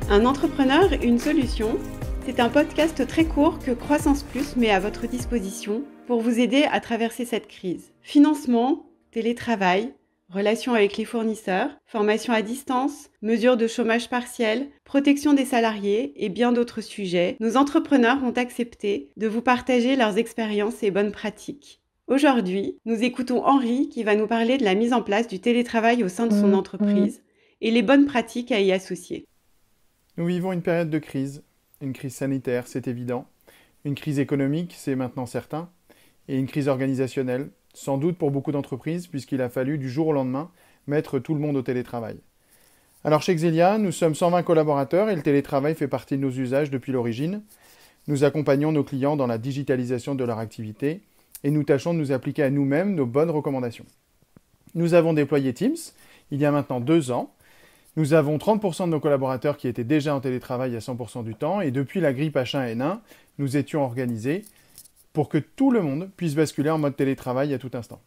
Un entrepreneur, une solution, c'est un podcast très court que Croissance Plus met à votre disposition pour vous aider à traverser cette crise. Financement, télétravail, relations avec les fournisseurs, formation à distance, mesures de chômage partiel, protection des salariés et bien d'autres sujets, nos entrepreneurs ont accepté de vous partager leurs expériences et bonnes pratiques. Aujourd'hui, nous écoutons Henri qui va nous parler de la mise en place du télétravail au sein de son entreprise et les bonnes pratiques à y associer. Nous vivons une période de crise. Une crise sanitaire, c'est évident. Une crise économique, c'est maintenant certain. Et une crise organisationnelle, sans doute pour beaucoup d'entreprises, puisqu'il a fallu du jour au lendemain mettre tout le monde au télétravail. Alors chez Xelia, nous sommes 120 collaborateurs et le télétravail fait partie de nos usages depuis l'origine. Nous accompagnons nos clients dans la digitalisation de leur activité et nous tâchons de nous appliquer à nous-mêmes nos bonnes recommandations. Nous avons déployé Teams il y a maintenant 2 ans. Nous avons 30% de nos collaborateurs qui étaient déjà en télétravail à 100% du temps et depuis la grippe H1N1, nous étions organisés pour que tout le monde puisse basculer en mode télétravail à tout instant.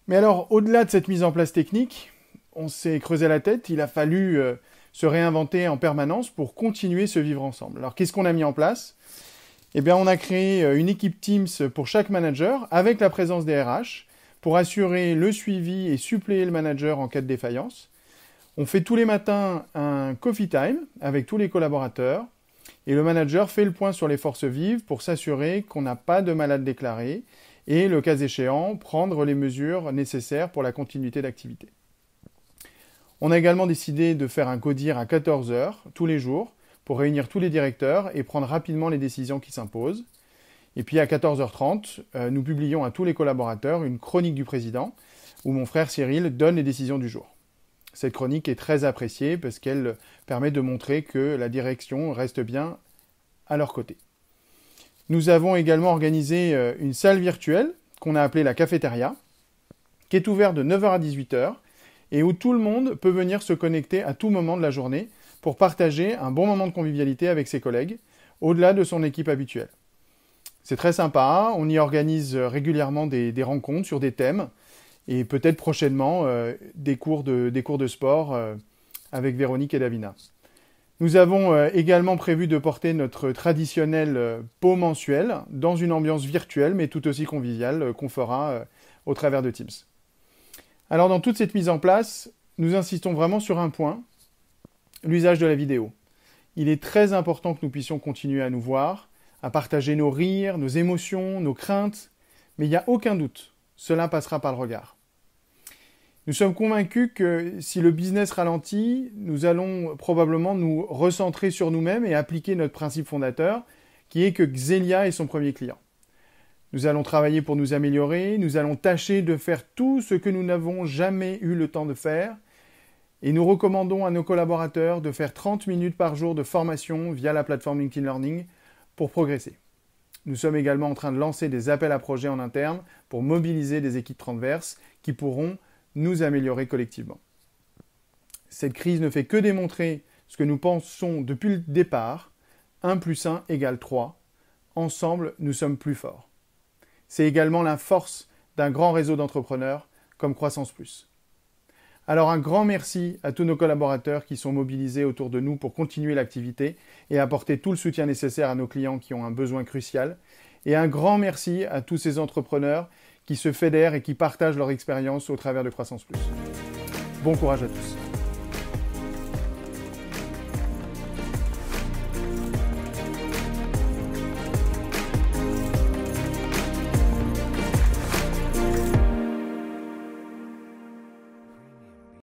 Mais alors, au-delà de cette mise en place technique, on s'est creusé la tête, il a fallu se réinventer en permanence pour continuer ce vivre ensemble. Alors, qu'est-ce qu'on a mis en place ? Eh bien, on a créé une équipe Teams pour chaque manager avec la présence des RH pour assurer le suivi et suppléer le manager en cas de défaillance. On fait tous les matins un coffee time avec tous les collaborateurs et le manager fait le point sur les forces vives pour s'assurer qu'on n'a pas de malades déclarés et, le cas échéant, prendre les mesures nécessaires pour la continuité d'activité. On a également décidé de faire un codir à 14 heures tous les jours pour réunir tous les directeurs et prendre rapidement les décisions qui s'imposent. Et puis à 14h30, nous publions à tous les collaborateurs une chronique du président où mon frère Cyril donne les décisions du jour. Cette chronique est très appréciée parce qu'elle permet de montrer que la direction reste bien à leur côté. Nous avons également organisé une salle virtuelle qu'on a appelée la cafétéria, qui est ouverte de 9h à 18h et où tout le monde peut venir se connecter à tout moment de la journée pour partager un bon moment de convivialité avec ses collègues, au-delà de son équipe habituelle. C'est très sympa, on y organise régulièrement des rencontres sur des thèmes, et peut-être prochainement des cours de sport avec Véronique et Davina. Nous avons également prévu de porter notre traditionnel pot mensuel dans une ambiance virtuelle, mais tout aussi conviviale, qu'on fera au travers de Teams. Alors dans toute cette mise en place, nous insistons vraiment sur un point, l'usage de la vidéo. Il est très important que nous puissions continuer à nous voir, à partager nos rires, nos émotions, nos craintes, mais il n'y a aucun doute. Cela passera par le regard. Nous sommes convaincus que si le business ralentit, nous allons probablement nous recentrer sur nous-mêmes et appliquer notre principe fondateur, qui est que Xelia est son premier client. Nous allons travailler pour nous améliorer, nous allons tâcher de faire tout ce que nous n'avons jamais eu le temps de faire, et nous recommandons à nos collaborateurs de faire 30 minutes par jour de formation via la plateforme LinkedIn Learning pour progresser. Nous sommes également en train de lancer des appels à projets en interne pour mobiliser des équipes transverses qui pourront nous améliorer collectivement. Cette crise ne fait que démontrer ce que nous pensons depuis le départ, 1 + 1 = 3. Ensemble, nous sommes plus forts. C'est également la force d'un grand réseau d'entrepreneurs comme Croissance Plus. Alors un grand merci à tous nos collaborateurs qui sont mobilisés autour de nous pour continuer l'activité et apporter tout le soutien nécessaire à nos clients qui ont un besoin crucial. Et un grand merci à tous ces entrepreneurs qui se fédèrent et qui partagent leur expérience au travers de Croissance Plus. Bon courage à tous.